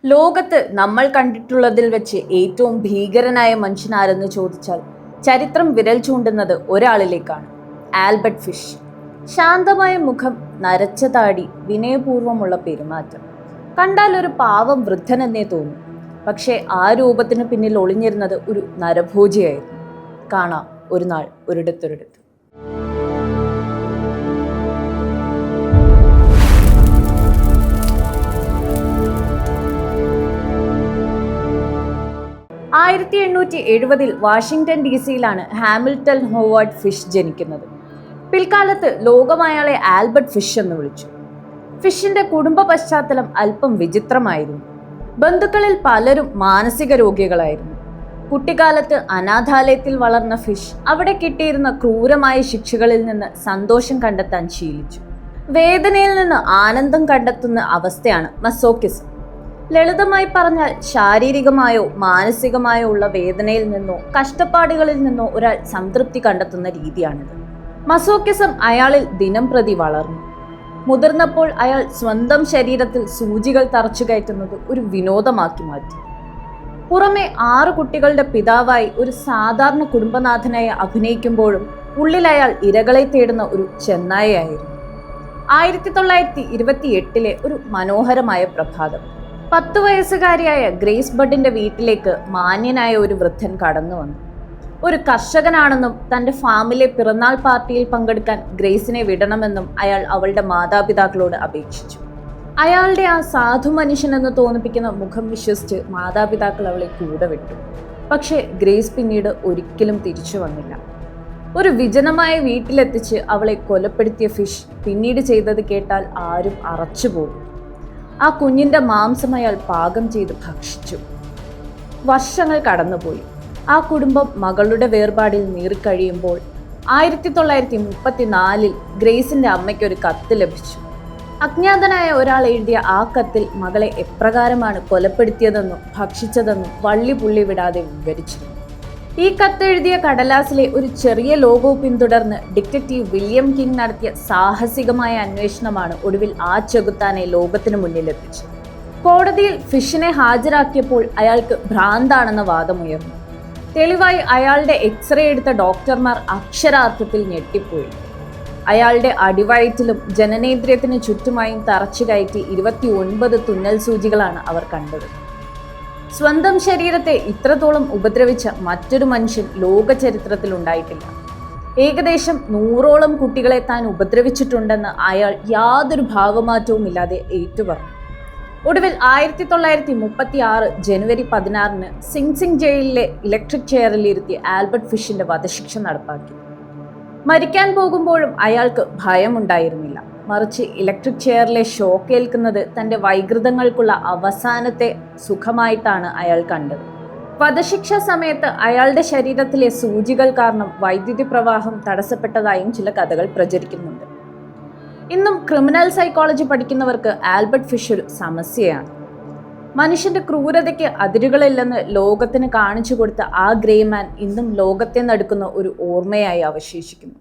ലോകത്ത് നമ്മൾ കണ്ടിട്ടുള്ളതിൽ വെച്ച് ഏറ്റവും ഭീകരനായ മനുഷ്യൻ ആരെന്ന് ചോദിച്ചാൽ ചരിത്രം വിരൽ ചൂണ്ടുന്നത് ഒരാളിലേക്കാണ്. Albert fish. ശാന്തമായ മുഖം, നരച്ച താടി, വിനയപൂർവ്വമുള്ള പെരുമാറ്റം. കണ്ടാൽ ഒരു പാവം വൃദ്ധനെന്നേ തോന്നും. പക്ഷേ ആ രൂപത്തിന് പിന്നിൽ ഒളിഞ്ഞിരുന്നത് ഒരു നരഭോജിയായിരുന്നു. കാണാം ഒരു നാൾ ഒരിടത്തൊരിടത്ത്. 1870 വാഷിംഗ്ടൺ DC-യിലാണ് ഹാമിൽട്ടൺ ഹോവാർഡ് ഫിഷ് ജനിക്കുന്നത്. പിൽക്കാലത്ത് ലോകം അയാളെ ആൽബർട്ട് ഫിഷ് എന്ന് വിളിച്ചു. ഫിഷിന്റെ കുടുംബ പശ്ചാത്തലം അല്പം വിചിത്രമായിരുന്നു. ബന്ധുക്കളിൽ പലരും മാനസിക രോഗികളായിരുന്നു. കുട്ടിക്കാലത്ത് അനാഥാലയത്തിൽ വളർന്ന ഫിഷ് അവിടെ കിട്ടിയിരുന്ന ക്രൂരമായ ശിക്ഷകളിൽ നിന്ന് സന്തോഷം കണ്ടെത്താൻ ശീലിച്ചു. വേദനയിൽ നിന്ന് ആനന്ദം കണ്ടെത്തുന്ന അവസ്ഥയാണ് മസോക്കിസം. ലളിതമായി പറഞ്ഞാൽ ശാരീരികമായോ മാനസികമായോ ഉള്ള വേദനയിൽ നിന്നോ കഷ്ടപ്പാടുകളിൽ നിന്നോ ഒരാൾ സംതൃപ്തി കണ്ടെത്തുന്ന രീതിയാണിത്. മസോക്കിസം അയാളിൽ ദിനം പ്രതി വളർന്നു. മുതിർന്നപ്പോൾ അയാൾ സ്വന്തം ശരീരത്തിൽ സൂചികൾ തറച്ചു കയറ്റുന്നത് ഒരു വിനോദമാക്കി മാറ്റി. പുറമെ 6 കുട്ടികളുടെ പിതാവായി ഒരു സാധാരണ കുടുംബനാഥനായി അഭിനയിക്കുമ്പോഴും ഉള്ളിൽ അയാൾ ഇരകളെ തേടുന്ന ഒരു ചെന്നായയായിരുന്നു. 1928 ഒരു മനോഹരമായ പ്രഭാതം. 10 വയസ്സുകാരിയായ ഗ്രേസ് ബഡിന്റെ വീട്ടിലേക്ക് മാന്യനായ ഒരു വൃദ്ധൻ കടന്നു വന്നു. ഒരു കർഷകനാണെന്നും തന്റെ ഫാമിലെ പിറന്നാൾ പാർട്ടിയിൽ പങ്കെടുക്കാൻ ഗ്രേസിനെ വിടണമെന്നും അയാൾ അവളുടെ മാതാപിതാക്കളോട് അപേക്ഷിച്ചു. അയാളുടെ ആ സാധു മനുഷ്യനെന്ന് തോന്നിപ്പിക്കുന്ന മുഖം വിശ്വസിച്ച് മാതാപിതാക്കൾ അവളെ കൂടെ വിട്ടു. പക്ഷേ ഗ്രേസ് പിന്നീട് ഒരിക്കലും തിരിച്ചു വന്നില്ല. ഒരു വിജനമായ വീട്ടിലെത്തിച്ച് അവളെ കൊലപ്പെടുത്തിയ ഫിഷ് പിന്നീട് ചെയ്തത് കേട്ടാൽ ആരും അറച്ചുപോകും. ആ കുഞ്ഞിന്റെ മാംസം അയാൾ പാകം ചെയ്ത് ഭക്ഷിച്ചു. വർഷങ്ങൾ കടന്നുപോയി. ആ കുടുംബം മകളുടെ വേർപാടിൽ നീറിക്കഴിയുമ്പോൾ 1934 ഗ്രേസിന്റെ അമ്മയ്ക്ക് ഒരു കത്ത് ലഭിച്ചു. അജ്ഞാതനായ ഒരാൾ എഴുതിയ ആ കത്തിൽ മകളെ എപ്രകാരമാണ് കൊലപ്പെടുത്തിയതെന്നും ഭക്ഷിച്ചതെന്നും വള്ളി പുള്ളി വിടാതെ വിവരിച്ചിരുന്നു. ഈ കത്തെഴുതിയ കടലാസിലെ ഒരു ചെറിയ ലോഗോ പിന്തുടർന്ന് ഡിറ്റക്റ്റീവ് വില്യം കിങ് നടത്തിയ സാഹസികമായ അന്വേഷണമാണ് ഒടുവിൽ ആ ചെകുത്താനെ ലോകത്തിനു മുന്നിലെത്തിച്ചത്. കോടതിയിൽ ഫിഷിനെ ഹാജരാക്കിയപ്പോൾ അയാൾക്ക് ഭ്രാന്താണെന്ന വാദമുയർന്നു. തെളിവായി അയാളുടെ എക്സ്റേ എടുത്ത ഡോക്ടർമാർ അക്ഷരാർത്ഥത്തിൽ ഞെട്ടിപ്പോയി. അയാളുടെ അടിവയറ്റിലും ജനനേന്ദ്രിയത്തിന് ചുറ്റുമായും തറച്ചു കയറ്റി 29 തുന്നൽ സൂചികളാണ് അവർ കണ്ടത്. സ്വന്തം ശരീരത്തെ ഇത്രത്തോളം ഉപദ്രവിച്ച മറ്റൊരു മനുഷ്യൻ ലോക ചരിത്രത്തിൽ ഉണ്ടായിട്ടില്ല. ഏകദേശം 100ഓളം കുട്ടികളെ താൻ ഉപദ്രവിച്ചിട്ടുണ്ടെന്ന് അയാൾ യാതൊരു ഭാവമാറ്റവും ഇല്ലാതെ ഏറ്റുപറഞ്ഞു. ഒടുവിൽ 1936 ജനുവരി 16 സിംഗ് ജയിലിലെ ഇലക്ട്രിക് ചെയറിൽ ഇരുത്തി ആൽബർട്ട് ഫിഷിന്റെ വധശിക്ഷ നടപ്പാക്കി. മരിക്കാൻ പോകുമ്പോഴും അയാൾക്ക് ഭയമുണ്ടായിരുന്നില്ല. മറിച്ച് ഇലക്ട്രിക് ചെയറിലെ ഷോക്ക് ഏൽക്കുന്നത് തൻ്റെ വൈകൃതങ്ങൾക്കുള്ള അവസാനത്തെ സുഖമായിട്ടാണ് അയാൾ കണ്ടത്. വധശിക്ഷ സമയത്ത് അയാളുടെ ശരീരത്തിലെ സൂചികൾ കാരണം വൈദ്യുതി പ്രവാഹം തടസ്സപ്പെട്ടതായും ചില കഥകൾ പ്രചരിക്കുന്നുണ്ട്. ഇന്നും ക്രിമിനൽ സൈക്കോളജി പഠിക്കുന്നവർക്ക് ആൽബർട്ട് ഫിഷ് ഒരു സമസ്യയാണ്. മനുഷ്യന്റെ ക്രൂരതയ്ക്ക് അതിരുകളില്ലെന്ന് ലോകത്തിന് കാണിച്ചു കൊടുത്ത ആ ഗ്രേമാൻ ഇന്നും ലോകത്തെ നടുക്കുന്ന ഒരു ഓർമ്മയായി അവശേഷിക്കുന്നു.